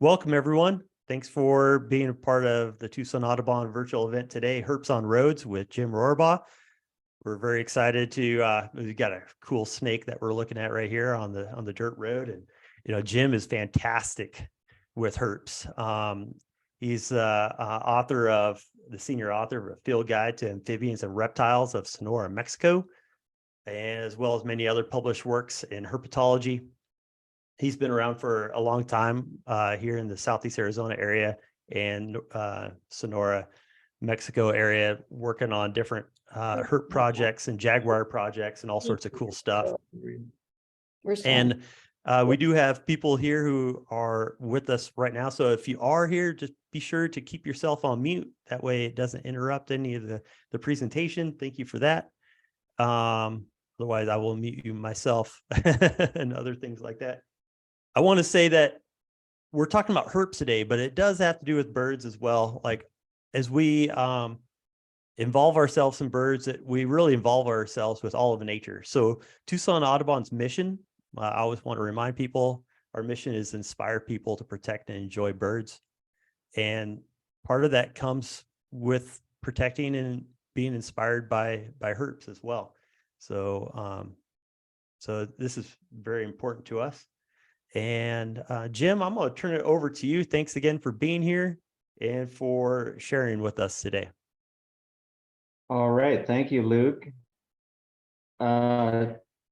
Welcome, everyone. Thanks for being a part of the Tucson Audubon virtual event today, Herps on Roads with Jim Rorabaugh. We're very excited to, we've got a cool snake that we're looking at right here on the dirt road. And, Jim is fantastic with herps. He's the senior author of a field guide to amphibians and reptiles of Sonora, Mexico, and as well as many other published works in herpetology. He's been around for a long time here in the Southeast Arizona area and Sonora, Mexico area, working on different herp projects and jaguar projects and all sorts of cool stuff. And we do have people here who are with us right now. So if you are here, just be sure to keep yourself on mute. That way it doesn't interrupt any of the presentation. Thank you for that. Otherwise, I will mute you myself and other things like that. I want to say that we're talking about herps today, but it does have to do with birds as well. Like as we involve ourselves in birds, we really involve ourselves with all of nature. So Tucson Audubon's mission, I always want to remind people, our mission is to inspire people to protect and enjoy birds. And part of that comes with protecting and being inspired by herps as well. So, so this is very important to us. And Jim, I'm going to turn it over to you. Thanks again for being here and for sharing with us today. All right. Thank you, Luke.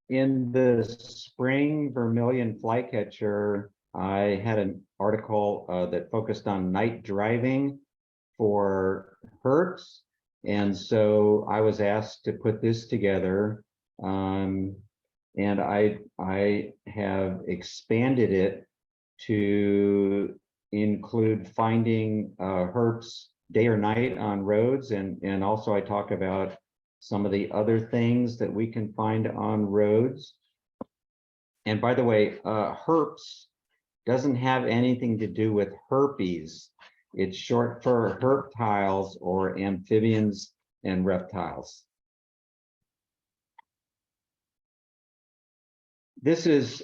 In the spring vermilion flycatcher, I had an article that focused on night driving for herps. And so I was asked to put this together. And I have expanded it to include finding herps day or night on roads, and also I talk about some of the other things that we can find on roads. And by the way, herps doesn't have anything to do with herpes. It's short for herptiles or amphibians and reptiles. This is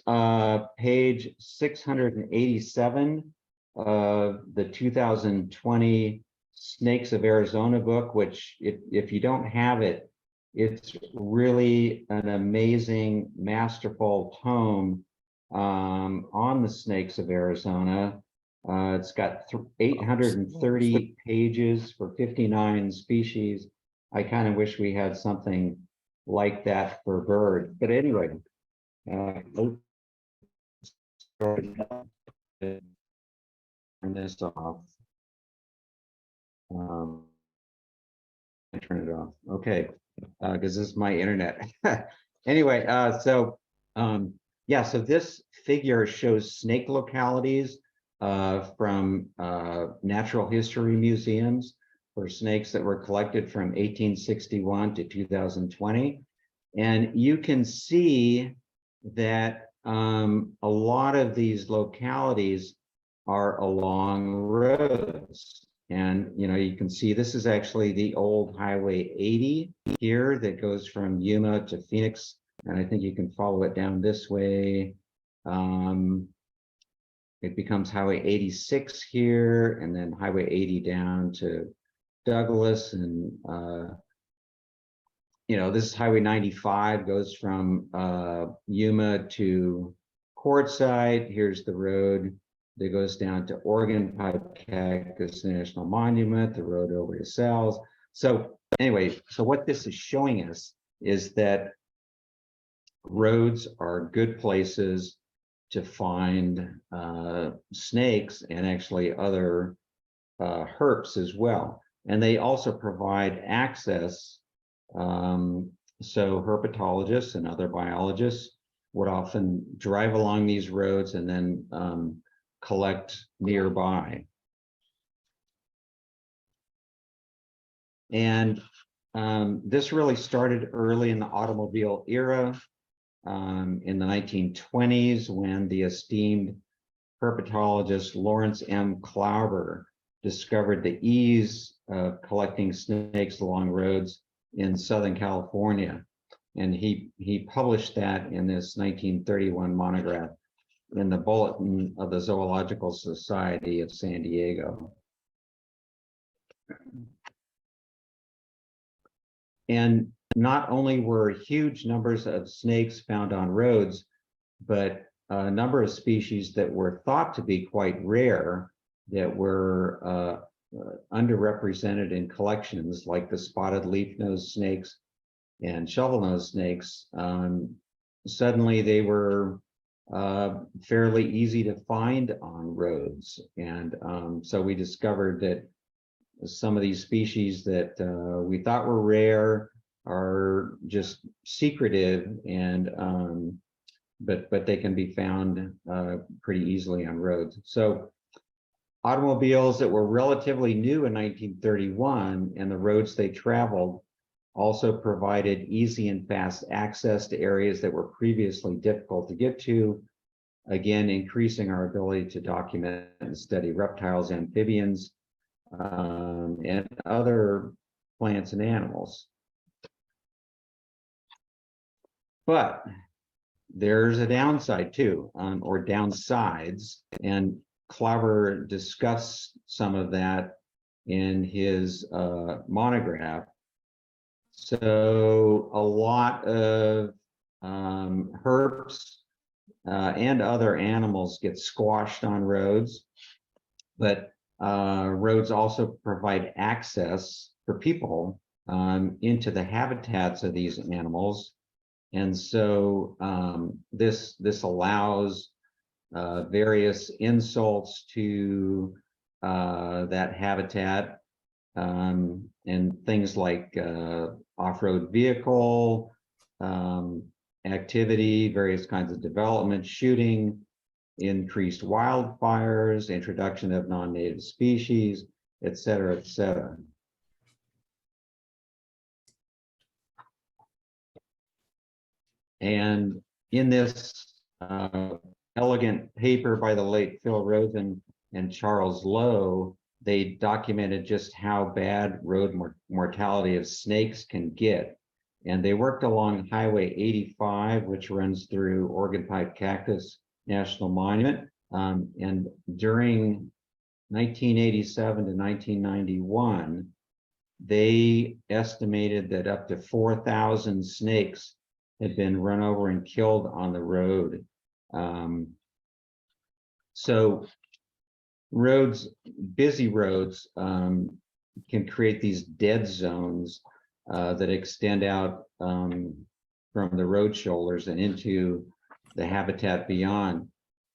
page 687 of the 2020 Snakes of Arizona book, which if you don't have it, it's really an amazing, masterful tome on the snakes of Arizona. It's got 830 pages for 59 species. I kind of wish we had something like that for birds, but anyway. Turn this off. Turn it off. Okay, because this is my internet. Anyway, so this figure shows snake localities from natural history museums for snakes that were collected from 1861 to 2020, and you can see that a lot of these localities are along roads. And you can see this is actually the old Highway 80 here that goes from Yuma to Phoenix, and I think you can follow it down this way. It becomes Highway 86 here, and then Highway 80 down to Douglas, and this is Highway 95, goes from Yuma to Quartzsite. Here's the road that goes down to Oregon Pipe Cactus National Monument, the road over to Sells. So anyway, so what this is showing us is that roads are good places to find snakes and actually other herps as well. And they also provide access. So herpetologists and other biologists would often drive along these roads and then collect nearby. And this really started early in the automobile era, in the 1920s, when the esteemed herpetologist Lawrence M. Klauber discovered the ease of collecting snakes along roads in Southern California. And he published that in this 1931 monograph, in the bulletin of the Zoological Society of San Diego. And not only were huge numbers of snakes found on roads, but a number of species that were thought to be quite rare that were underrepresented in collections, like the spotted leaf-nosed snakes and shovel-nosed snakes. Suddenly they were fairly easy to find on roads. And so we discovered that some of these species that we thought were rare are just secretive, and but they can be found pretty easily on roads. So automobiles that were relatively new in 1931 and the roads they traveled also provided easy and fast access to areas that were previously difficult to get to, again, increasing our ability to document and study reptiles, amphibians, and other plants and animals. But there's a downside too, or downsides, and Klauber discussed some of that in his monograph. So a lot of herps and other animals get squashed on roads, but roads also provide access for people into the habitats of these animals. And so this allows various insults to that habitat, and things like off-road vehicle activity, various kinds of development, shooting, increased wildfires, introduction of non-native species, et cetera, et cetera. And in this elegant paper by the late Phil Rosen and Charles Lowe, they documented just how bad road mortality of snakes can get. And they worked along Highway 85, which runs through Oregon Pipe Cactus National Monument. And during 1987 to 1991, they estimated that up to 4,000 snakes had been run over and killed on the road. So roads, busy roads, can create these dead zones that extend out from the road shoulders and into the habitat beyond.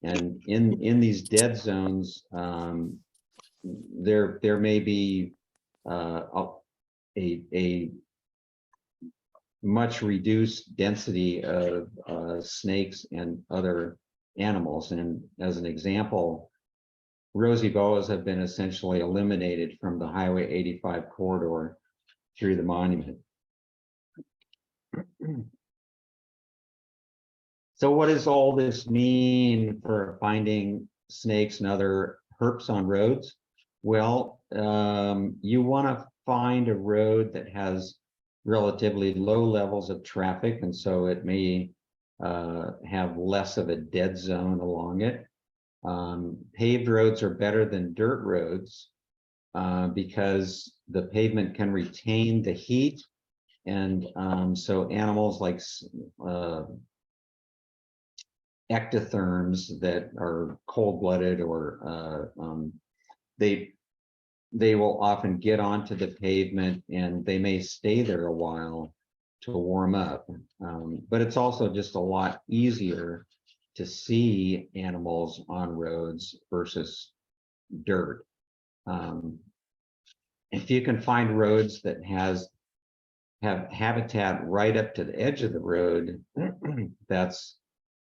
And in these dead zones, there may be a much reduced density of snakes and other animals. And as an example, rosy boas have been essentially eliminated from the Highway 85 corridor through the monument. So what does all this mean for finding snakes and other herps on roads? Well, you want to find a road that has relatively low levels of traffic, and so it may have less of a dead zone along it. Paved roads are better than dirt roads because the pavement can retain the heat, and so animals like ectotherms that are cold-blooded, or they will often get onto the pavement and they may stay there a while to warm up. But it's also just a lot easier to see animals on roads versus dirt. If you can find roads that have habitat right up to the edge of the road, that's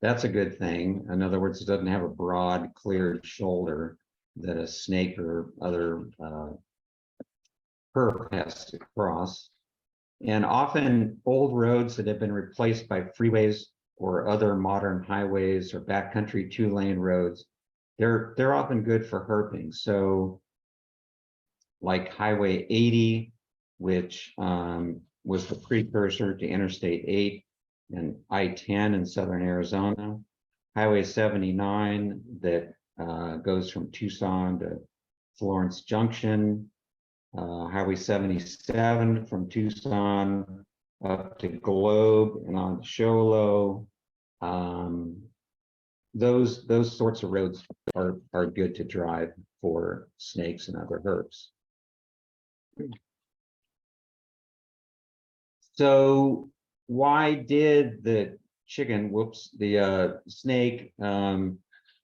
a good thing. In other words, it doesn't have a broad, cleared shoulder that a snake or other herp has to cross. And often old roads that have been replaced by freeways or other modern highways or backcountry 2-lane roads, they're often good for herping. So like Highway 80, which was the precursor to Interstate 8 and I-10 in southern Arizona, Highway 79 that goes from Tucson to Florence Junction, Highway 77 from Tucson up to Globe and on to Show Low. Those sorts of roads are good to drive for snakes and other herps. So why did the snake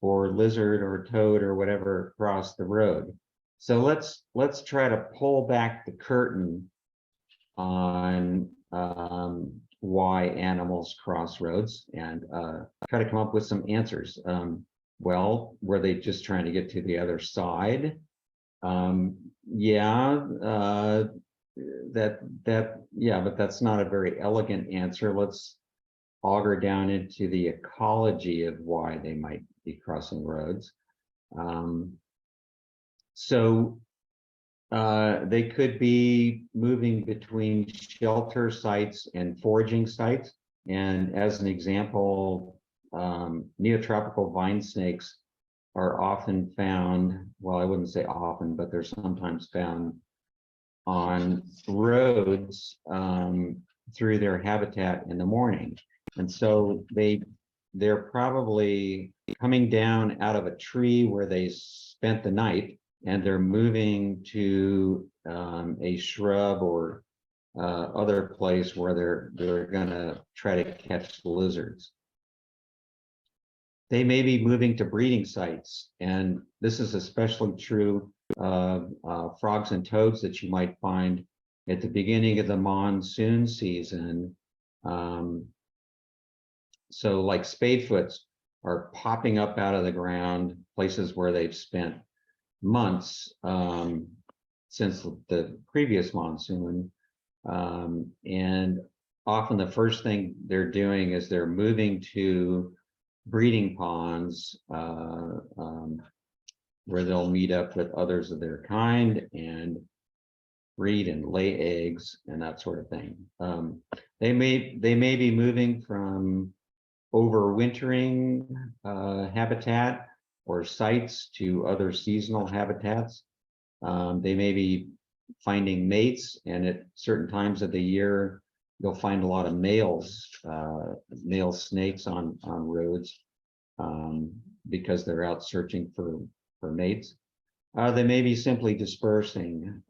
or lizard or toad or whatever cross the road? So let's try to pull back the curtain on why animals cross roads and try to come up with some answers. Well, were they just trying to get to the other side? Yeah, but that's not a very elegant answer. Let's auger down into the ecology of why they might be crossing roads. They could be moving between shelter sites and foraging sites. And as an example, neotropical vine snakes are often found, well, I wouldn't say often, but they're sometimes found on roads through their habitat in the morning. And so they're probably coming down out of a tree where they spent the night, and they're moving to a shrub or other place where they're gonna try to catch the lizards. They may be moving to breeding sites, and this is especially true of frogs and toads that you might find at the beginning of the monsoon season. So like spadefoots are popping up out of the ground, places where they've spent months since the previous monsoon. And often the first thing they're doing is they're moving to breeding ponds where they'll meet up with others of their kind and breed and lay eggs and that sort of thing. They may be moving from overwintering habitat or sites to other seasonal habitats. They may be finding mates, and at certain times of the year, you'll find a lot of male snakes on roads because they're out searching for mates. They may be simply dispersing.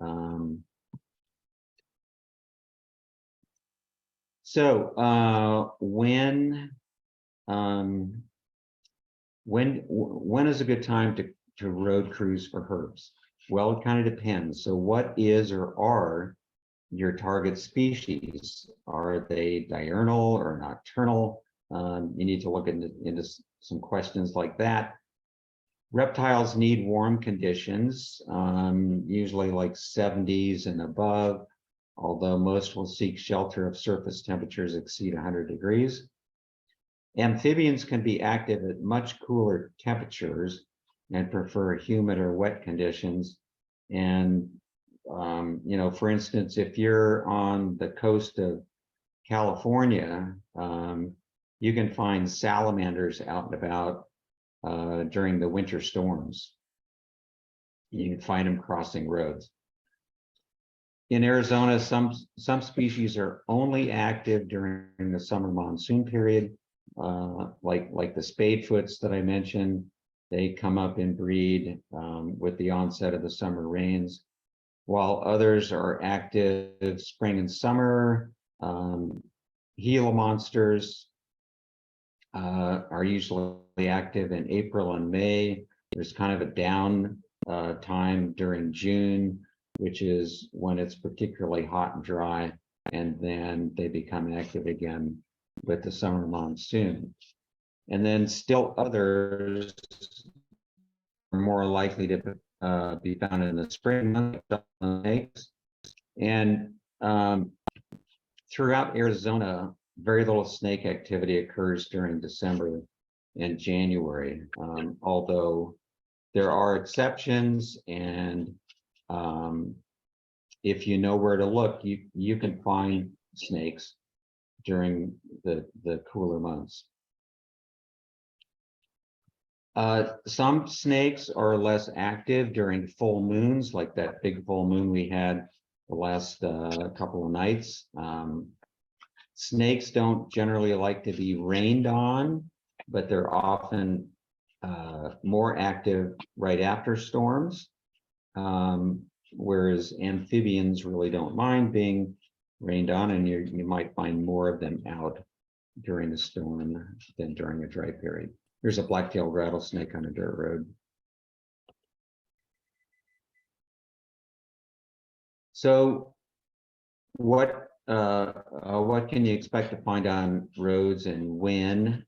When is a good time to road cruise for herps? Well, it kind of depends. So what is or are your target species? Are they diurnal or nocturnal? You need to look into some questions like that. Reptiles need warm conditions, usually like 70s and above, although most will seek shelter if surface temperatures exceed 100 degrees. Amphibians can be active at much cooler temperatures and prefer humid or wet conditions. And, for instance, if you're on the coast of California, you can find salamanders out and about during the winter storms. You can find them crossing roads. In Arizona, some species are only active during the summer monsoon period, like the spadefoots that I mentioned. They come up and breed with the onset of the summer rains, while others are active spring and summer. Gila monsters are usually active in April and May. There's kind of a down time during June, which is when it's particularly hot and dry, and then they become active again with the summer monsoon. And then still others are more likely to be found in the spring months. And throughout Arizona, very little snake activity occurs during December and January, although there are exceptions, and if you know where to look, you can find snakes during the cooler months. Some snakes are less active during full moons, like that big full moon we had the last couple of nights. Snakes don't generally like to be rained on, but they're often more active right after storms. Whereas amphibians really don't mind being rained on, and you might find more of them out during the storm than during a dry period. Here's a black-tailed rattlesnake on a dirt road. So what can you expect to find on roads and when?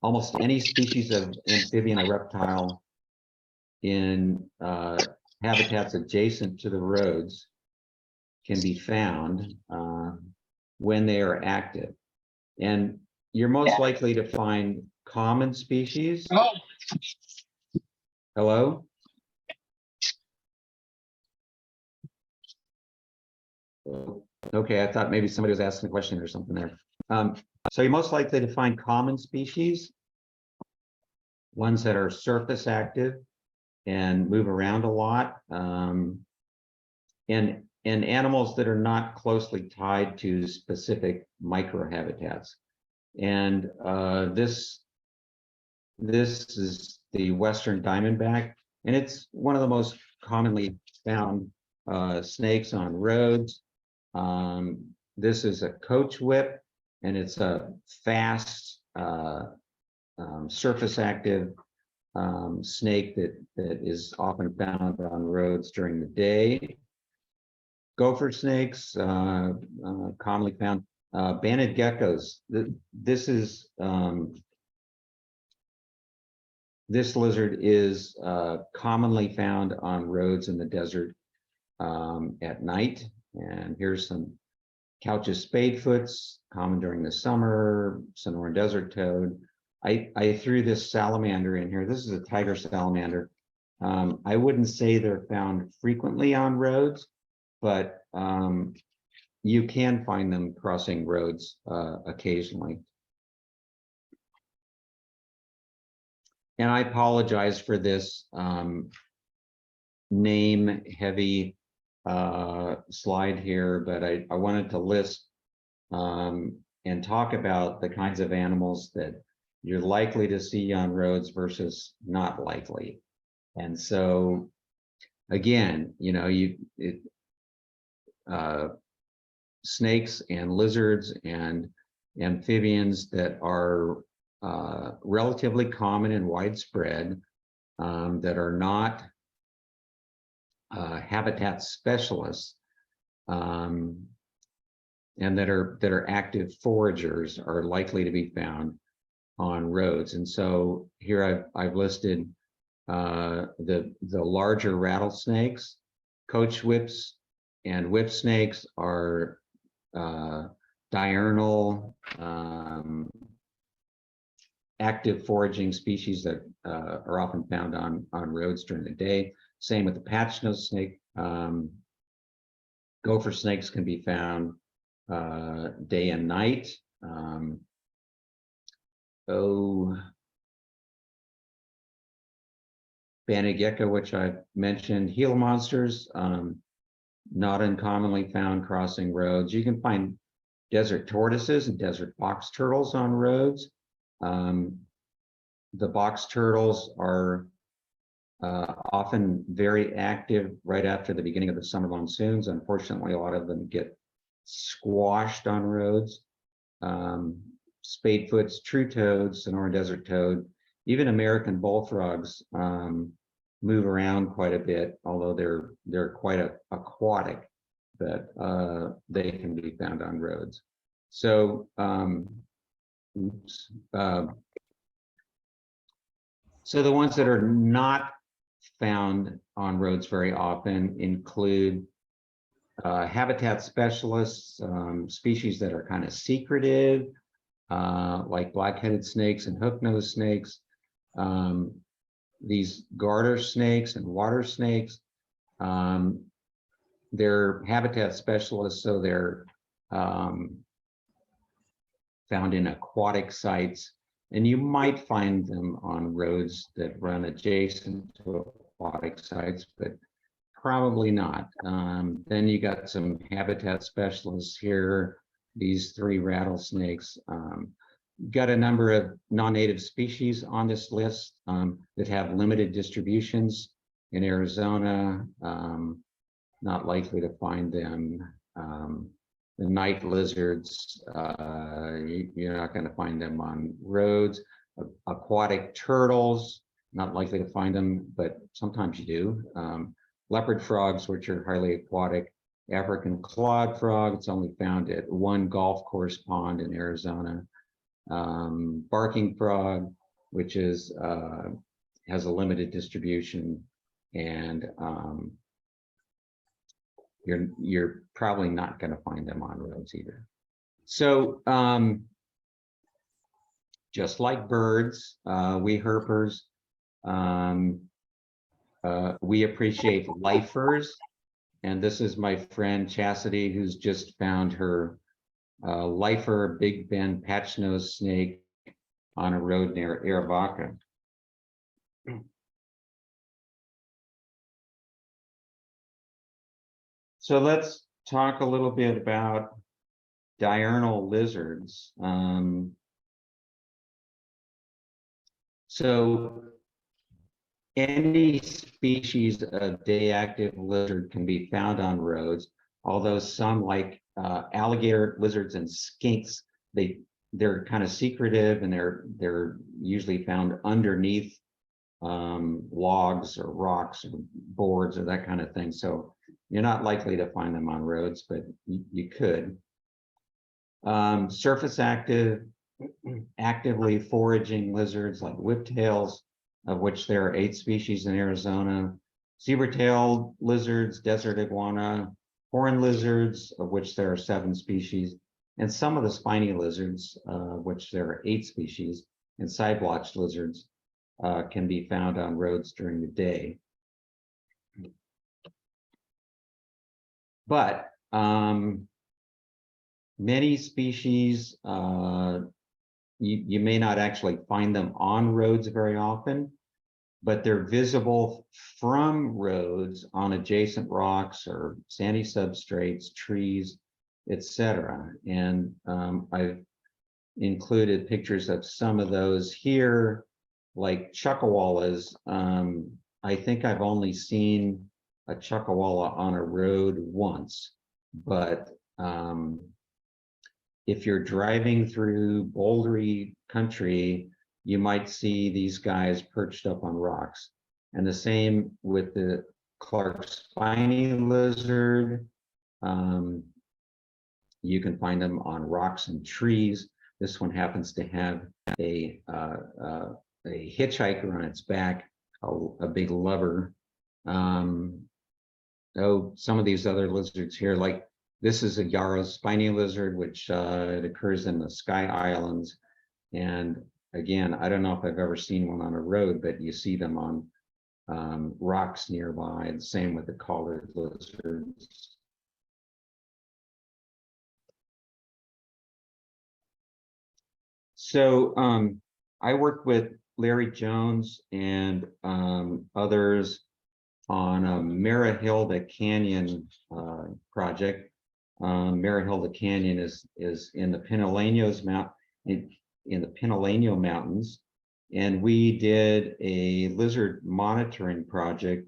Almost any species of amphibian or reptile in habitats adjacent to the roads can be found when they are active. And you're most likely to find common species. Oh. Hello? Okay, I thought maybe somebody was asking a question or something there. So you're most likely to find common species, ones that are surface active and move around a lot, and animals that are not closely tied to specific microhabitats. And this is the Western diamondback, and it's one of the most commonly found snakes on roads. This is a coach whip, and it's a fast surface active snake that is often found on roads during the day. Gopher snakes, commonly found. Banded geckos. This lizard is commonly found on roads in the desert at night. And here's some Couch's spadefoots, common during the summer, Sonoran desert toad. I threw this salamander in here. This is a tiger salamander. I wouldn't say they're found frequently on roads, but you can find them crossing roads occasionally. And I apologize for this name heavy slide here, but I wanted to list and talk about the kinds of animals that you're likely to see on roads versus not likely. And so again, you know, snakes and lizards and amphibians that are relatively common and widespread, that are not habitat specialists, and that are active foragers are likely to be found on roads. And so here I've listed the larger rattlesnakes. Coach whips and whip snakes are diurnal, active foraging species that are often found on roads during the day. Same with the patch-nosed snake. Gopher snakes can be found day and night. Banded gecko, which I mentioned. Gila monsters, not uncommonly found crossing roads. You can find desert tortoises and desert box turtles on roads. The box turtles are often very active right after the beginning of the summer monsoons. Unfortunately, a lot of them get squashed on roads. Spadefoots, true toads, Sonoran desert toad, even American bullfrogs move around quite a bit, although they're quite aquatic, but they can be found on roads. So so the ones that are not found on roads very often include habitat specialists, species that are kind of secretive, like black-headed snakes and hook-nosed snakes, these garter snakes and water snakes. They're habitat specialists, so they're found in aquatic sites And you might find them on roads that run adjacent to aquatic sites, but probably not. Then you got some habitat specialists here, these 3 rattlesnakes. Got a number of non-native species on this list that have limited distributions in Arizona. Not likely to find them. The night lizards, you're not going to find them on roads. Aquatic turtles, not likely to find them, but sometimes you do. Leopard frogs, which are highly aquatic. African clawed frog, it's only found at 1 golf course pond in Arizona. Barking frog, which is has a limited distribution, and you're probably not going to find them on roads either. So just like birds, we herpers, we appreciate lifers, and this is my friend Chastity, who's just found her lifer Big Bend patch-nosed snake on a road near Rorabaugh. So let's talk a little bit about diurnal lizards. So any species of day-active lizard can be found on roads, although some, like alligator lizards and skinks, they're kind of secretive, and they're usually found underneath logs or rocks or boards or that kind of thing. So you're not likely to find them on roads, but you could. Surface actively foraging lizards like whiptails, of which there are 8 species in Arizona, zebra-tailed lizards, desert iguana, horned lizards, of which there are 7 species, and some of the spiny lizards, of which there are 8 species, and side-blotched lizards can be found on roads during the day. But many species, you may not actually find them on roads very often, but they're visible from roads on adjacent rocks or sandy substrates, trees, etc. And I've included pictures of some of those here, like chuckawallas. I think I've only seen a chuckawalla on a road once, but if you're driving through bouldery country, you might see these guys perched up on rocks. And the same with the Clark's spiny lizard. You can find them on rocks and trees. This one happens to have a hitchhiker on its back, a big lubber. Oh, some of these other lizards here, like this is a Yarrow's spiny lizard, which it occurs in the Sky Islands. And again, I don't know if I've ever seen one on a road, but you see them on rocks nearby, and same with the collared lizards. So I worked with Larry Jones and others on a Marahilda Canyon project. Marahilda Canyon is in the Pinaleños in the Pinaleño Mountains, and we did a lizard monitoring project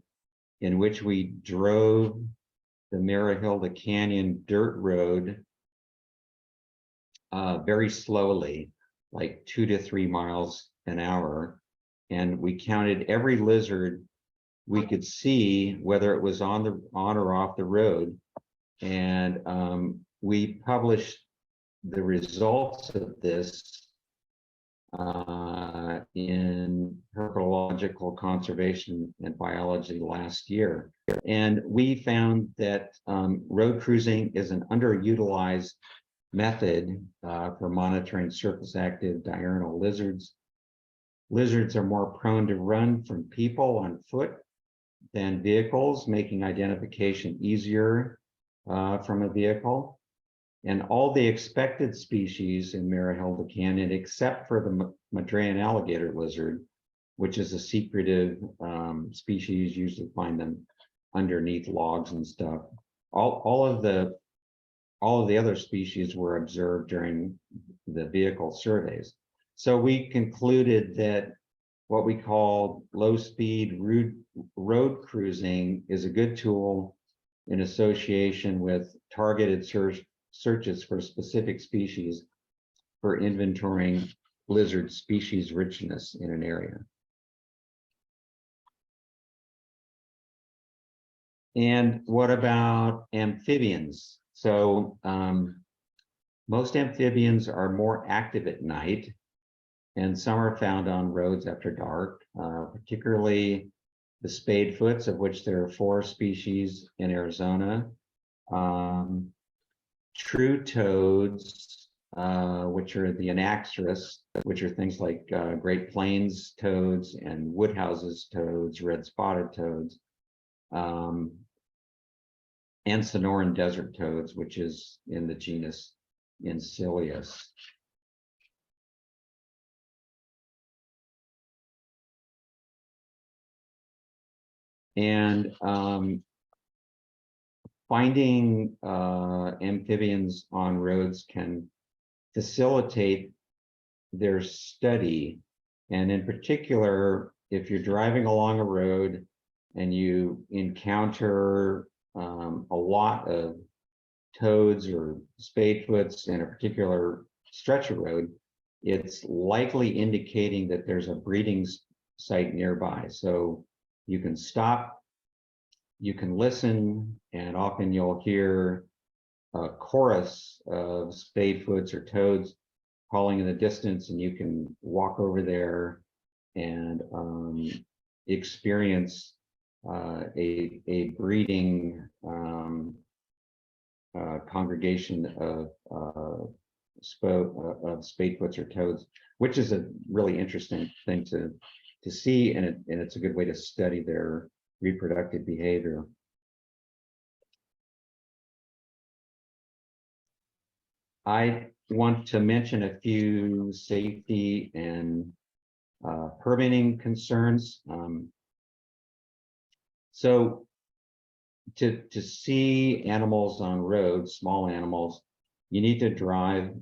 in which we drove the Marahilda Canyon dirt road very slowly, like 2 to 3 miles an hour, and we counted every lizard we could see, whether it was on or off the road, and we published the results of this in Herpetological Conservation and Biology last year. And we found that road cruising is an underutilized method for monitoring surface active diurnal lizards. Lizards are more prone to run from people on foot than vehicles, making identification easier from a vehicle. And all the expected species in Marihelda Canyon, except for the Madrean alligator lizard, which is a secretive species, usually find them underneath logs and stuff. All of the other species were observed during the vehicle surveys. So we concluded that what we call low-speed road cruising is a good tool in association with targeted searches for specific species for inventorying lizard species richness in an area. And what about amphibians? So most amphibians are more active at night, and some are found on roads after dark, particularly the spadefoots, of which there are 4 species in Arizona. True toads, which are the anaxarus, which are things like Great Plains toads and Woodhouse's toads, red spotted toads, and Sonoran desert toads, which is in the genus Incilius. And finding amphibians on roads can facilitate their study. And in particular, if you're driving along a road and you encounter a lot of toads or spadefoots in a particular stretch of road, it's likely indicating that there's a breeding site nearby. So you can stop, you can listen, and often you'll hear a chorus of spadefoots or toads calling in the distance, and you can walk over there and experience a breeding congregation of spadefoots or toads, which is a really interesting thing to see, and it's a good way to study their reproductive behavior. I want to mention a few safety and permitting concerns. So to see animals on roads, small animals, you need to drive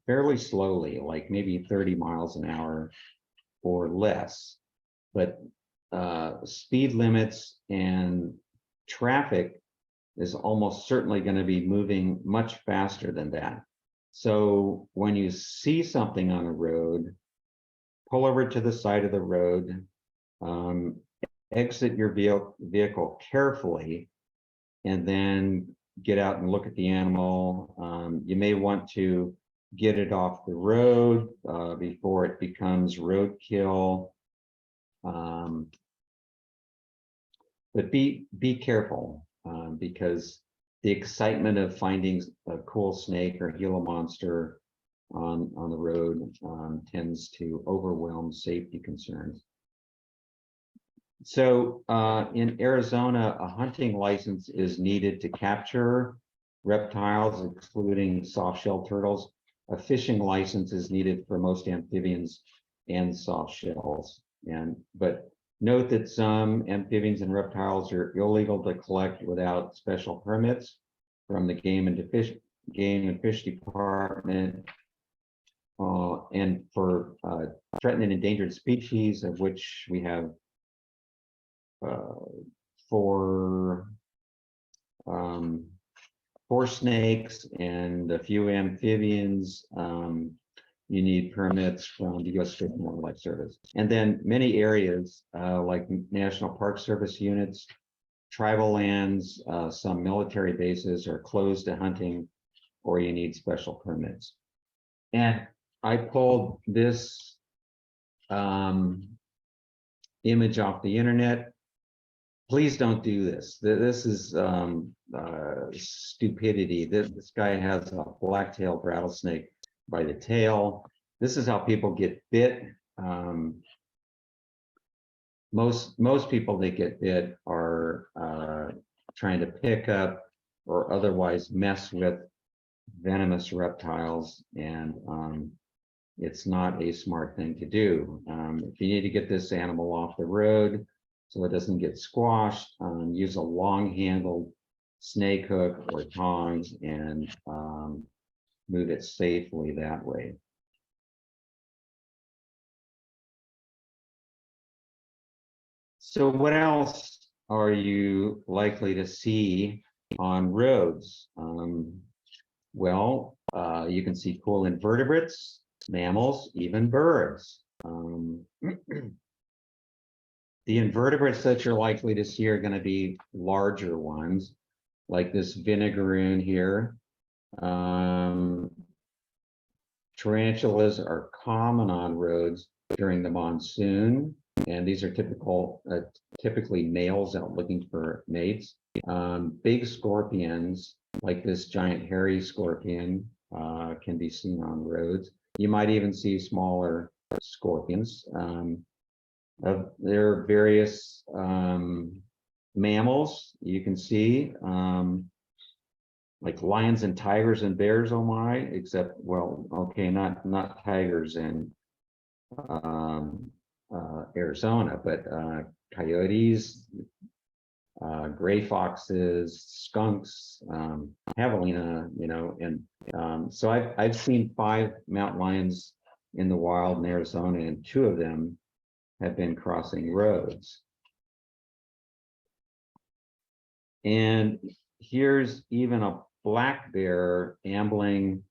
fairly slowly, like maybe 30 miles an hour or less. But speed limits and traffic is almost certainly going to be moving much faster than that. So when you see something on a road, pull over to the side of the road, exit your vehicle carefully, and then get out and look at the animal. You may want to get it off the road before it becomes roadkill. But be careful because the excitement of finding a cool snake or Gila monster on the road tends to overwhelm safety concerns. So in Arizona, a hunting license is needed to capture reptiles, excluding soft-shell turtles. A fishing license is needed for most amphibians and soft shells. But note that some amphibians and reptiles are illegal to collect without special permits from the Game and Fish Department. And for threatened and endangered species, of which we have 4 snakes and a few amphibians, you need permits from the U.S. Fish and Wildlife Service. And then many areas like National Park Service units, tribal lands, some military bases are closed to hunting, or you need special permits. And I pulled this image off the internet. Please don't do this. This is stupidity. This guy has a black-tailed rattlesnake by the tail. This is how people get bit. Most people that get bit are trying to pick up or otherwise mess with venomous reptiles, and it's not a smart thing to do. If you need to get this animal off the road so it doesn't get squashed, use a long-handled snake hook or tongs and move it safely that way. So what else are you likely to see on roads? Well, you can see cool invertebrates, mammals, even birds. The invertebrates that you're likely to see are going to be larger ones, like this vinegaroon here. Tarantulas are common on roads during the monsoon, and these are typically males out looking for mates. Big scorpions, like this giant hairy scorpion, can be seen on roads. You might even see smaller scorpions. There are various mammals you can see, like lions and tigers and bears, oh my, except, well, okay, not tigers in Arizona, but coyotes, gray foxes, skunks, javelina, you know, and so I've seen 5 mountain lions in the wild in Arizona, and 2 of them have been crossing roads. And here's even a black bear ambling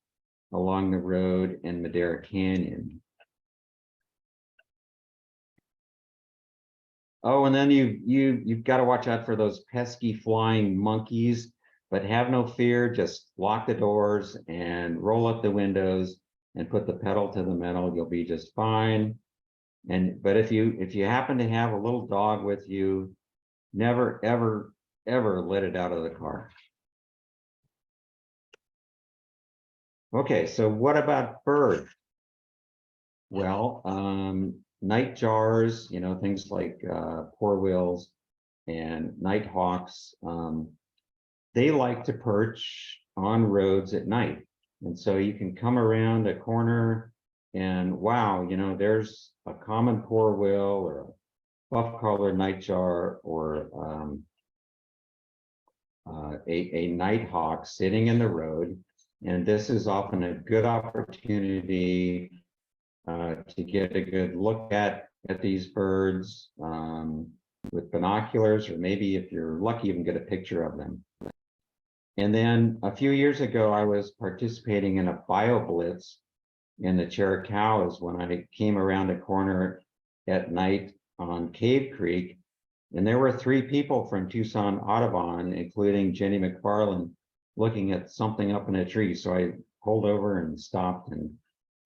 along the road in Madera Canyon. Oh, and then you've got to watch out for those pesky flying monkeys, but have no fear, just lock the doors and roll up the windows and put the pedal to the metal. You'll be just fine. But if you happen to have a little dog with you, never ever let it out of the car. Okay, so what about birds? Well, night jars, you know, things like porwheels and nighthawks, they like to perch on roads at night. And so you can come around a corner and wow, you know, there's a common porwheel or a buff-collared nightjar or a nighthawk sitting in the road. And this is often a good opportunity to get a good look at these birds with binoculars, or maybe if you're lucky, you can get a picture of them. And then a few years ago, I was participating in a bio-blitz in the Chiricahuas when I came around a corner at night on Cave Creek, and there were 3 people from Tucson Audubon, including Jenny McFarland, looking at something up in a tree. So I pulled over and stopped, and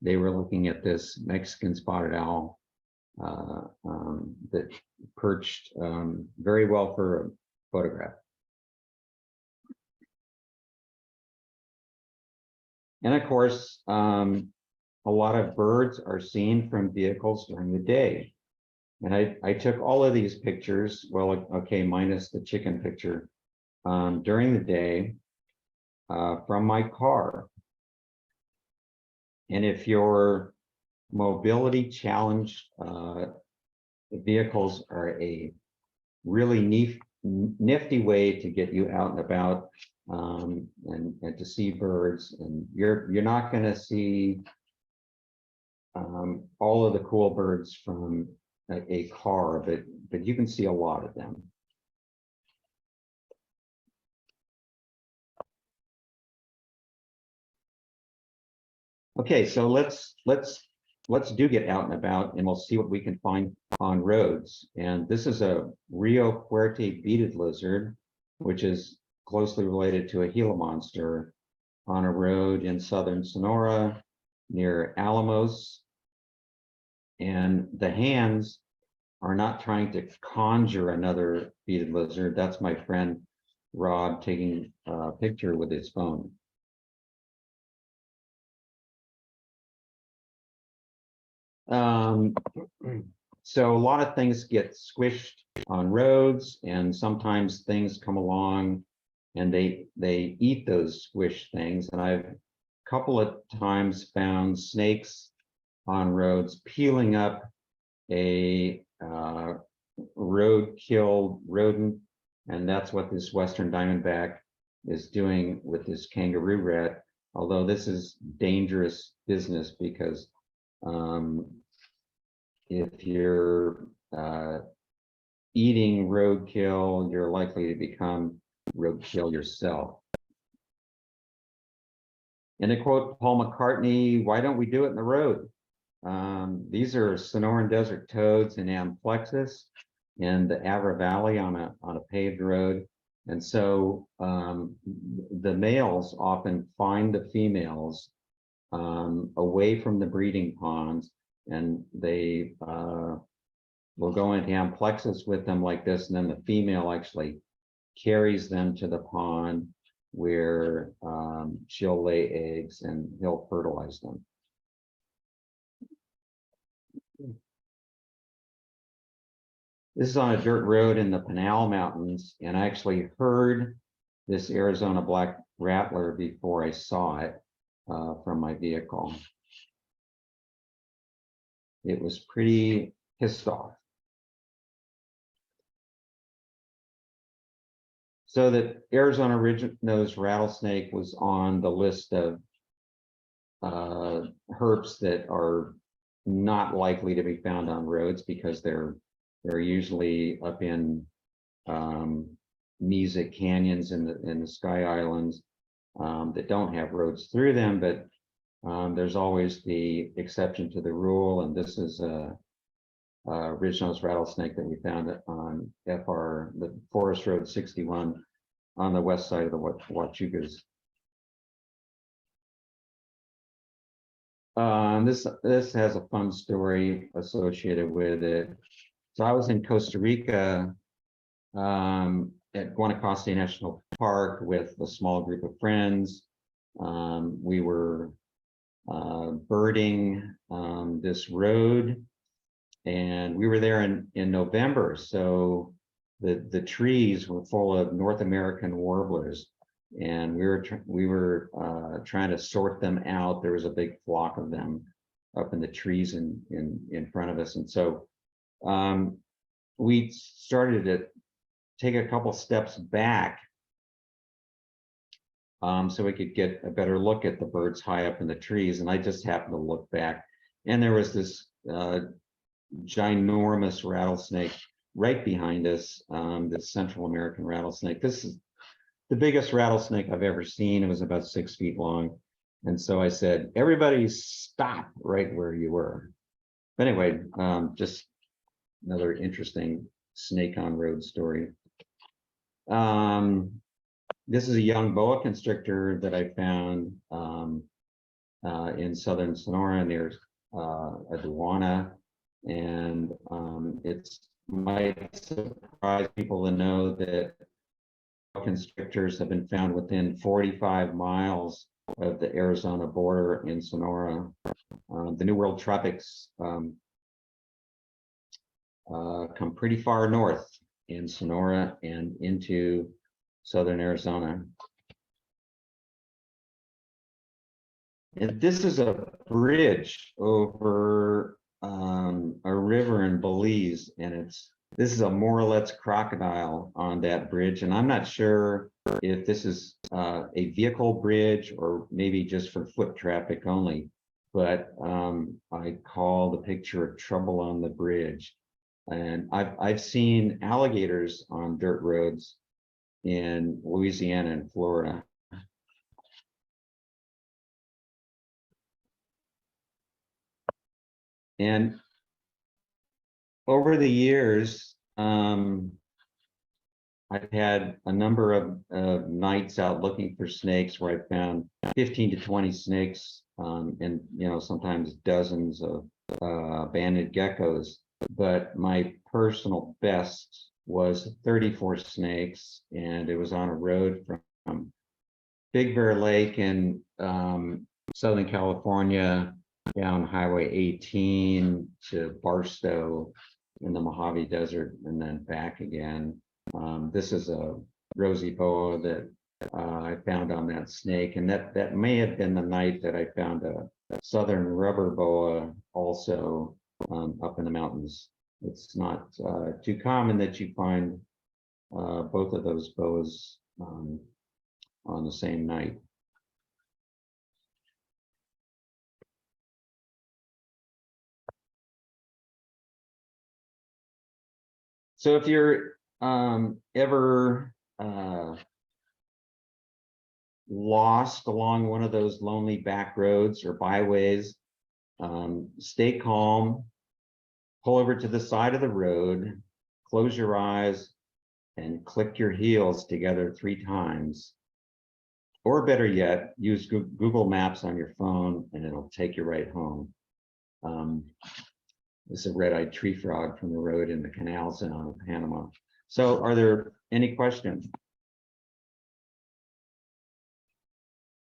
they were looking at this Mexican spotted owl that perched very well for a photograph. And of course, a lot of birds are seen from vehicles during the day. And I took all of these pictures, well, okay, minus the chicken picture, during the day from my car. And if your mobility challenged vehicles are a really nifty way to get you out and about and to see birds, and you're not going to see all of the cool birds from a car, but you can see a lot of them. Okay, so let's do get out and about, and we'll see what we can find on roads. And this is a Rio Fuerte beaded lizard, which is closely related to a Gila monster, on a road in southern Sonora near Alamos. And the hands are not trying to conjure another beaded lizard. That's my friend Rob taking a picture with his phone. So a lot of things get squished on roads, and sometimes things come along and they eat those squished things. And I've couple of times found snakes on roads peeling up a road-killed rodent, and that's what this western diamondback is doing with this kangaroo rat. Although this is dangerous business because if you're eating roadkill, you're likely to become roadkill yourself. And to quote Paul McCartney, "Why don't we do it in the road?" These are Sonoran desert toads in Amplexus in the Avra Valley on a paved road. And so the males often find the females away from the breeding ponds, and they will go into amplexus with them like this, and then the female actually carries them to the pond where she'll lay eggs and he'll fertilize them. This is on a dirt road in the Pinal Mountains, and I actually heard this Arizona black rattler before I saw it from my vehicle. It was pretty pissed off. So the Arizona ridge-nosed rattlesnake was on the list of herps that are not likely to be found on roads because they're usually up in Mesa canyons in the Sky Islands that don't have roads through them, but there's always the exception to the rule, and this is a ridge-nosed rattlesnake that we found on the Forest Road 61 on the west side of the Huachucas. This has a fun story associated with it. So I was in Costa Rica at Guanacaste National Park with a small group of friends. We were birding this road, and we were there in November. So the trees were full of North American warblers, and we were trying to sort them out. There was a big flock of them up in the trees in front of us, and so we started to take a couple steps back so we could get a better look at the birds high up in the trees. And I just happened to look back, and there was this ginormous rattlesnake right behind us, this Central American rattlesnake. This is the biggest rattlesnake I've ever seen. It was about 6 feet long. And so I said, "Everybody stop right where you were." But anyway, just another interesting snake on road story. This is a young boa constrictor that I found in southern Sonora near Aduana, and it might surprise people to know that boa constrictors have been found within 45 miles of the Arizona border in Sonora. The New World tropics come pretty far north in Sonora and into southern Arizona. And this is a bridge over a river in Belize, and this is a Moralett's crocodile on that bridge. And I'm not sure if this is a vehicle bridge or maybe just for foot traffic only, but I call the picture of trouble on the bridge. And I've seen alligators on dirt roads in Louisiana and Florida. And over the years, I've had a number of nights out looking for snakes where I found 15 to 20 snakes, and sometimes dozens of banded geckos. But my personal best was 34 snakes, and it was on a road from Big Bear Lake in Southern California down Highway 18 to Barstow in the Mojave Desert, and then back again. This is a rosy boa that I found on that snake, and that may have been the night that I found a southern rubber boa also up in the mountains. It's not too common that you find both of those boas on the same night. So if you're ever lost along one of those lonely back roads or byways, stay calm, pull over to the side of the road, close your eyes, and click your heels together 3 times. Or better yet, use Google Maps on your phone and it'll take you right home. This is a red-eyed tree frog from the road in the canal zone of Panama. So are there any questions?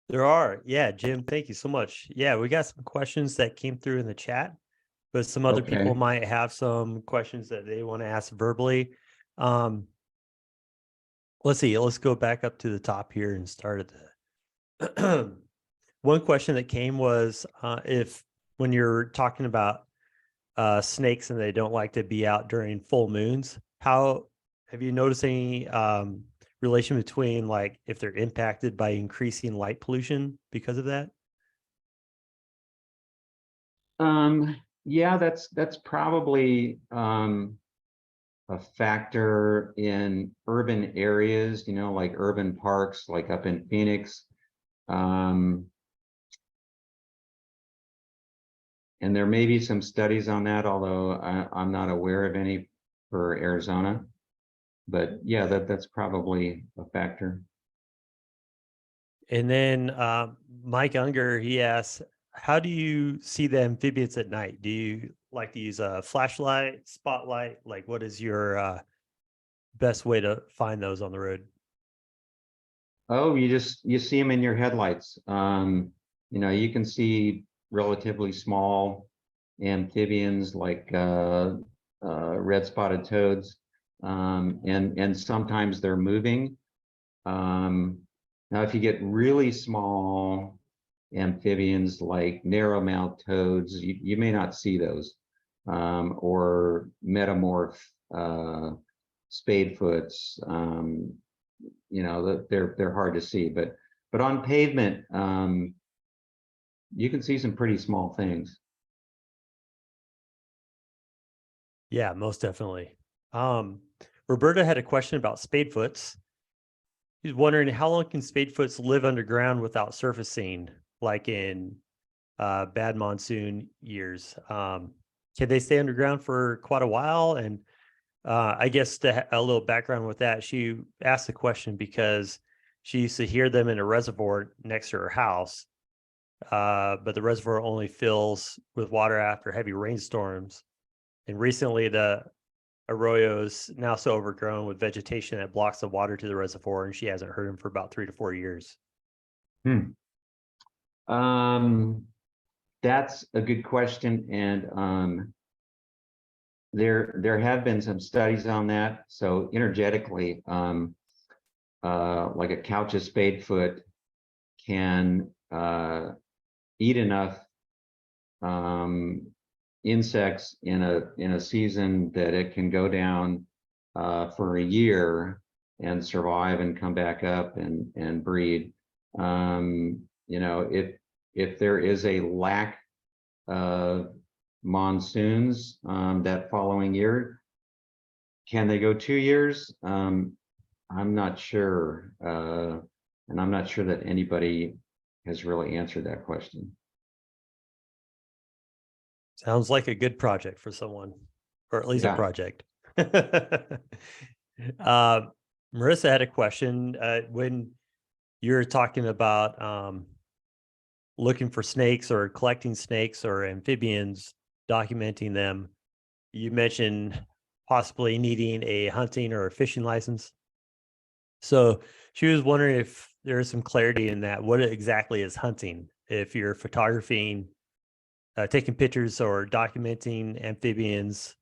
There are. Yeah, Jim, thank you so much. Yeah, we got some questions that came through in the chat, but some other people Okay. might have some questions that they want to ask verbally. Let's see. Let's go back up to the top here and start at the one question that came was if when you're talking about snakes and they don't like to be out during full moons, how have you noticed any relation between like if they're impacted by increasing light pollution because of that? Yeah, that's probably a factor in urban areas, you know, like urban parks, like up in Phoenix. And there may be some studies on that, although I'm not aware of any for Arizona. But yeah, that's probably a factor. And then Mike Unger, he asks, how do you see the amphibians at night? Do you like to use a flashlight, spotlight? Like what is your best way to find those on the road? Oh, you see them in your headlights. You know, you can see relatively small amphibians like red spotted toads, and sometimes they're moving. Now, if you get really small amphibians like narrow-mouthed toads, you may not see those, or metamorph spadefoots. You know, they're hard to see, but on pavement, you can see some pretty small things. Yeah, most definitely. Roberta had a question about spadefoots. He's wondering how long can spadefoots live underground without surfacing, like in bad monsoon years? Can they stay underground for quite a while? And I guess a little background with that, she asked the question because she used to hear them in a reservoir next to her house, but the reservoir only fills with water after heavy rainstorms. And recently, the arroyo is now so overgrown with vegetation that blocks the water to the reservoir, and she hasn't heard him for about 3 to 4 years. That's a good question, and there have been some studies on that. So energetically, like a couch's spadefoot can eat enough insects in a season that it can go down for a year and survive and come back up and breed. You know, if there is a lack of monsoons that following year, can they go 2 years? I'm not sure, and I'm not sure that anybody has really answered that question. Sounds like a good project for someone, or at least a Yeah. project. Marissa had a question. When you're talking about looking for snakes or collecting snakes or amphibians, documenting them, you mentioned possibly needing a hunting or a fishing license. So she was wondering if there is some clarity in that. What exactly is hunting? If you're photographing, taking pictures or documenting amphibians,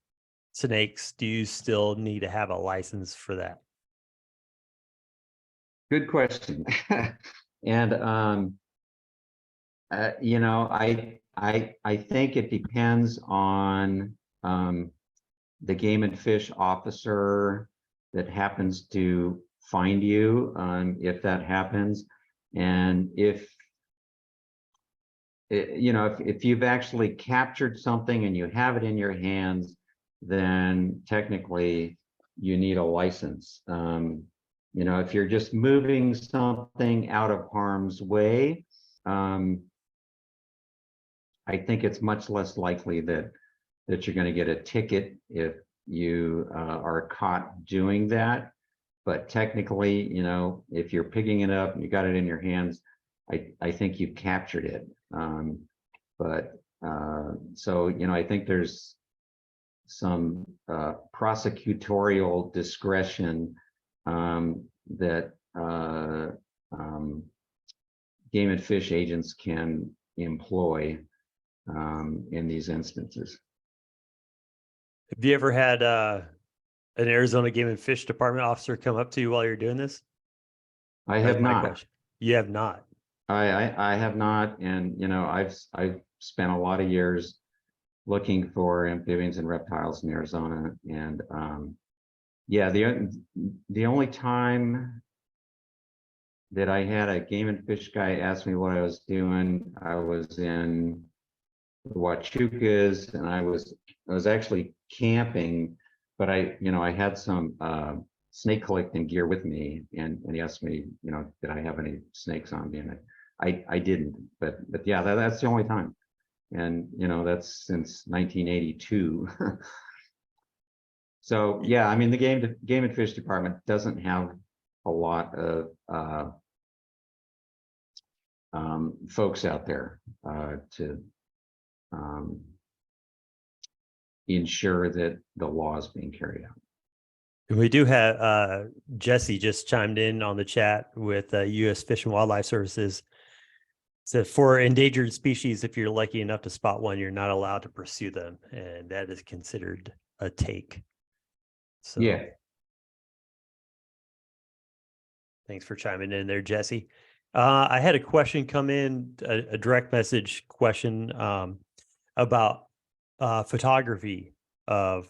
snakes, do you still need to have a license for that? Good question. And you know, I think it depends on the game and fish officer that happens to find you, if that happens, and if you know, if you've actually captured something and you have it in your hands, then technically you need a license. You know, if you're just moving something out of harm's way, I think it's much less likely that you're going to get a ticket if you are caught doing that. But technically, you know, if you're picking it up and you got it in your hands, I think you've captured it. So, you know, I think there's some prosecutorial discretion that game and fish agents can employ in these instances. Have you ever had an Arizona Game and Fish Department officer come up to you while you're doing this? I have not. Question. You have not. I have not, and you know, I've spent a lot of years looking for amphibians and reptiles in Arizona, and yeah, the only time that I had a game and fish guy ask me what I was doing, I was in the Huachucas, and I was actually camping, but you know, I had some snake collecting gear with me, and he asked me, you know, did I have any snakes on me, and I didn't, but yeah, that's the only time, and you know, that's since 1982. So yeah, I mean, the game and fish department doesn't have a lot of folks out there to ensure that the law is being carried out. We do have Jesse just chimed in on the chat with U.S. Fish and Wildlife Services. So for endangered species, if you're lucky enough to spot one, you're not allowed to pursue them, and that is considered a take. So yeah, thanks for chiming in there, Jesse. I had a question come in, a direct message question about photography of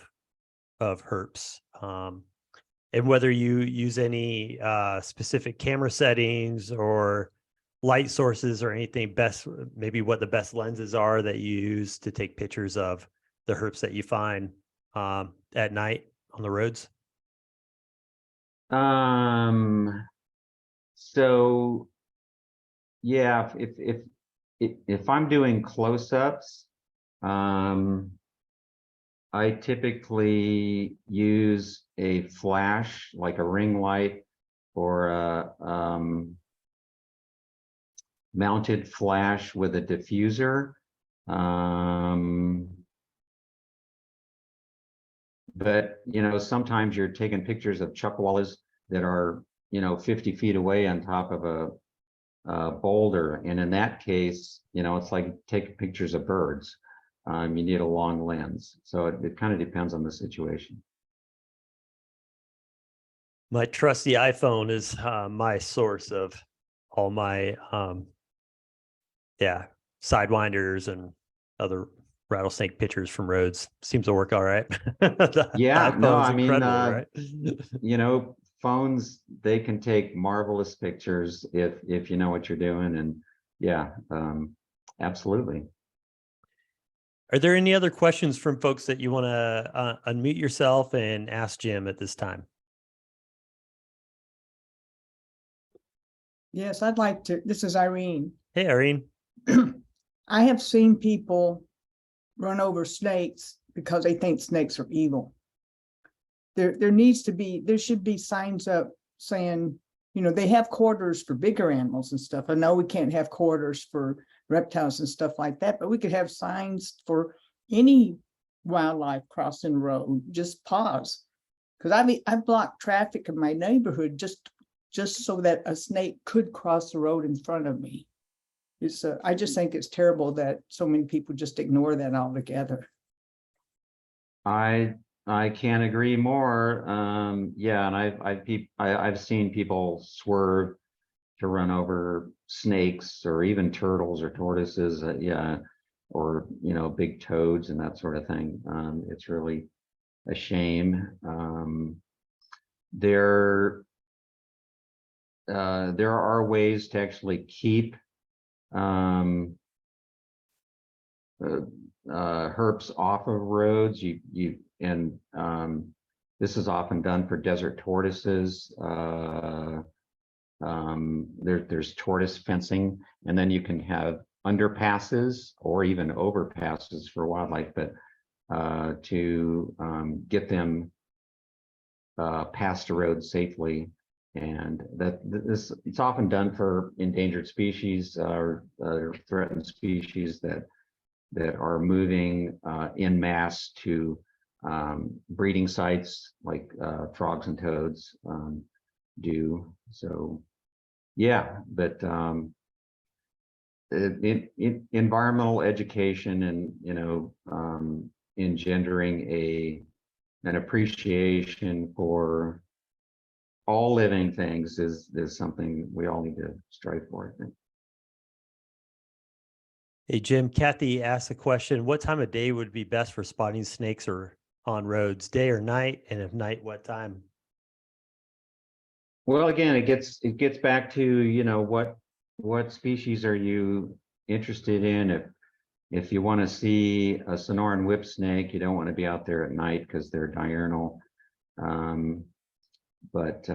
herps, and whether you use any specific camera settings or light sources or anything, maybe what the best lenses are that you use to take pictures of the herps that you find at night on the roads. So yeah, if I'm doing close-ups, I typically use a flash, like a ring light, or a mounted flash with a diffuser. But you know, sometimes you're taking pictures of chuckwallas that are, you know, 50 feet away on top of a boulder, and in that case, you know, it's like taking pictures of birds. You need a long lens, so it kind of depends on the situation. My trusty iPhone is my source of all my sidewinders and other rattlesnake pictures from roads. Seems to work all right. Yeah, no, I mean, right? you know, phones, they can take marvelous pictures if you know what you're doing, and yeah, absolutely. Are there any other questions from folks that you want to unmute yourself and ask Jim at this time? Yes, I'd like to. This is Irene. Hey, Irene. I have seen people run over snakes because they think snakes are evil. There should be signs up saying, you know, they have quarters for bigger animals and stuff. I know we can't have quarters for reptiles and stuff like that, but we could have signs for any wildlife crossing the road. Just pause. Because I blocked traffic in my neighborhood just so that a snake could cross the road in front of me. I just think it's terrible that so many people just ignore that altogether. I I can't agree more. Yeah, and I've seen people swerve to run over snakes or even turtles or tortoises. Yeah, or big toads and that sort of thing. It's really a shame. There are ways to actually keep um, herps off of roads. This is often done for desert tortoises. There's tortoise fencing, and then you can have underpasses or even overpasses for wildlife, but to get them past a road safely. And it's often done for endangered species or threatened species that are moving en masse to breeding sites like frogs and toads do. So yeah, but environmental education and engendering an appreciation for all living things is something we all need to strive for, I think. Hey, Jim, Kathy asked a question. What time of day would be best for spotting snakes or on roads, day or night? And if night, what time? Well, again, it gets back to, what species are you interested in? If you want to see a Sonoran whip snake, you don't want to be out there at night because they're diurnal. But a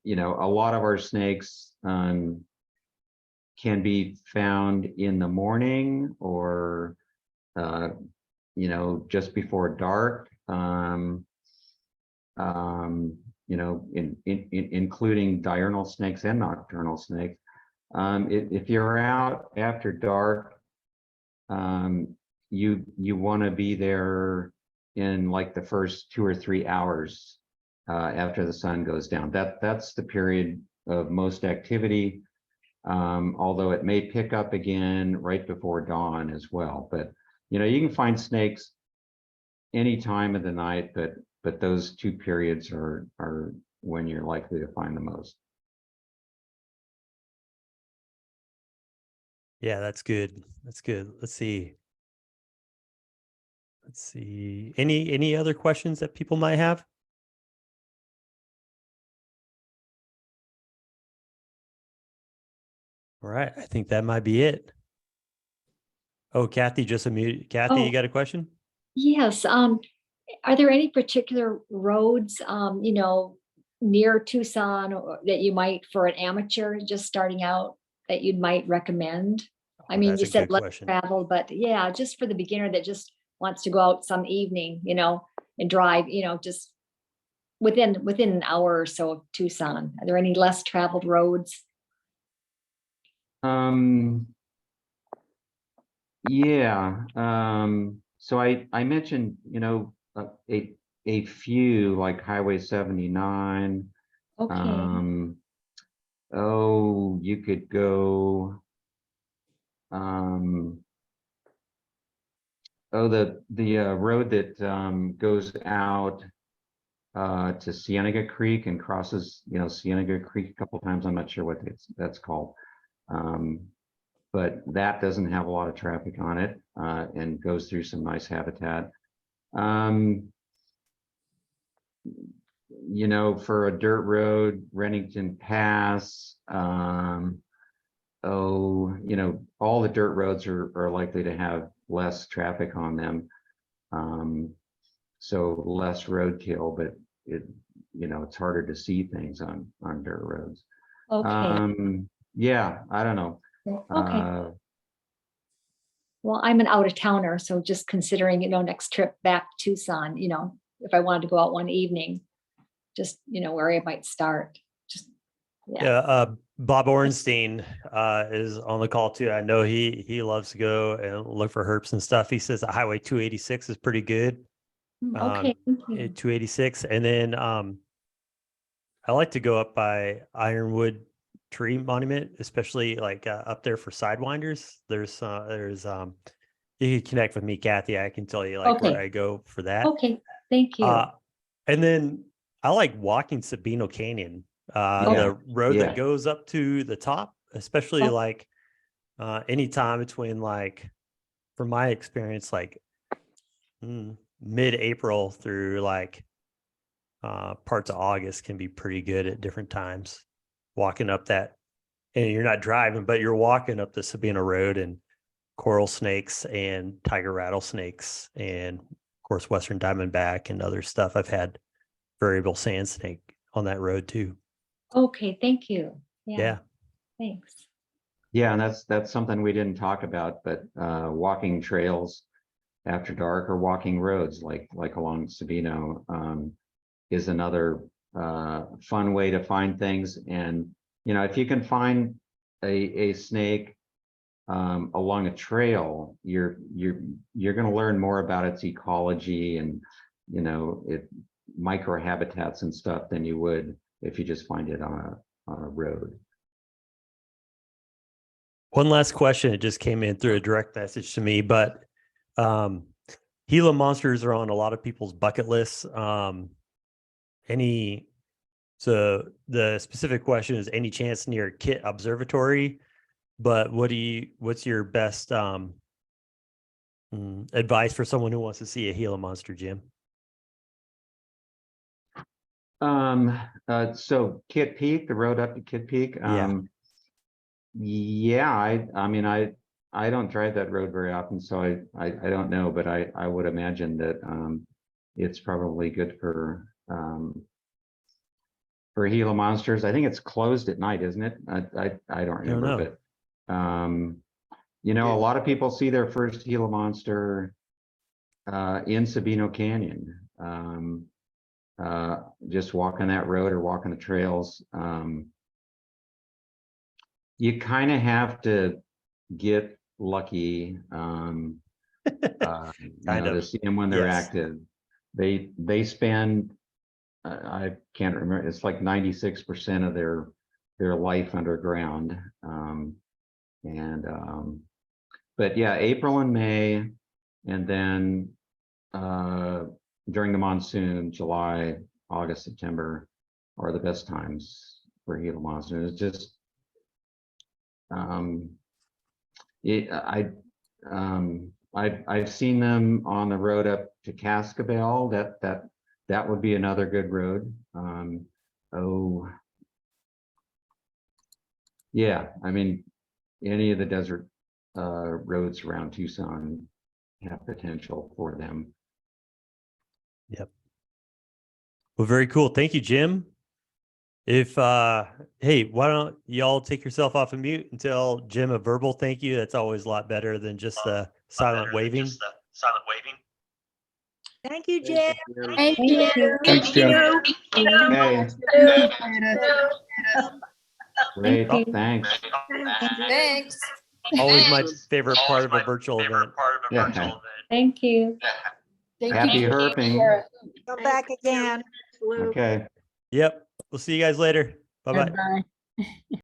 lot of our snakes can be found in the morning or just before dark. Including diurnal snakes and nocturnal snakes. If you're out after dark, you want to be there in like the first 2 or 3 hours after the sun goes down. That's the period of most activity, although it may pick up again right before dawn as well. But you can find snakes any time of the night, but those 2 periods are when you're likely to find the most. Yeah, that's good. That's good. Let's see. Any other questions that people might have? All right. I think that might be it. Oh, Kathy just unmuted. Kathy, you got a question? Yes. Are there any particular roads, near Tucson that you might, for an amateur just starting out, that you might recommend? I mean, That's you a said good less question. travel, but yeah, just for the beginner that just wants to go out some evening, and drive, just within an hour or so of Tucson. Are there any less traveled roads? Yeah. So I mentioned, a few like Highway 79. Okay. You could go. The road that goes out to Cienega Creek and crosses, Cienega Creek a couple times. I'm not sure what that's called. But that doesn't have a lot of traffic on it and goes through some nice habitat. For a dirt road, Rennington Pass, all the dirt roads are likely to have less traffic on them. So less roadkill, but it's harder to see things on dirt roads. Okay. Yeah, I don't know. Okay. Well, I'm an out of towner, so just considering, next trip back to Tucson, if I wanted to go out one evening, just, where I might start. Just, yeah. Yeah. Bob Ornstein is on the call too. I know he loves to go and look for herps and stuff. He says the Highway 286 is pretty good. Okay. Thank you. 286. And then I like to go up by Ironwood Tree Monument, especially like up there for sidewinders. There's you can connect with me, Kathy. I can tell you like where Okay. I go for that. Okay, thank you. And then I like walking Sabino Canyon, Yeah, the road yeah. that goes up to the top, especially Oh. like anytime between like, from my experience, like mid-April through like parts of August can be pretty good at different times. Walking up that, and you're not driving, but you're walking up the Sabino Road, and coral snakes and tiger rattlesnakes, and of course Western diamondback and other stuff. I've had variable sand snake on that road too. Okay, thank you. Yeah. Thanks. Yeah, and that's something we didn't talk about, but walking trails after dark or walking roads like along Sabino is another fun way to find things. And if you can find a snake along a trail, you're going to learn more about its ecology and it microhabitats and stuff than you would if you just find it on a road. One last question. It just came in through a direct message to me, but Gila monsters are on a lot of people's bucket lists. So the specific question is any chance near Kit Observatory, but what's your best advice for someone who wants to see a Gila monster, Jim? So Kitt Peak, the road up to Kitt Peak. Yeah, I mean, I don't drive that road very often, so I don't know, but I would imagine that it's probably good for Gila monsters. I think it's closed at night, isn't it? I don't remember, but a lot of people see their first Gila monster in Sabino Canyon. Just walking that road or walking the trails. You kind of have to get lucky to see them when they're active. They spend I can't remember, it's like 96% of their life underground. But yeah, April and May, and then during the monsoon, July, August, September are the best times for Gila monsters. It's just I've seen them on the road up to Cascabel. That would be another good road. Yeah, I mean, any of the desert roads around Tucson have potential for them. Yep. Well, very cool. Thank you, Jim. If hey, why don't y'all take yourself off of mute and tell Jim a verbal thank you? That's always a lot better than just the silent waving. Thank you, Jim. Thank you. Thanks, Jim. Hey, great, Thank you. thanks. Thanks. Always my favorite part of a virtual event. Yeah. Thank you. Happy herping. Come back again. Okay. Yep. We'll see you guys later. Bye-bye. Bye.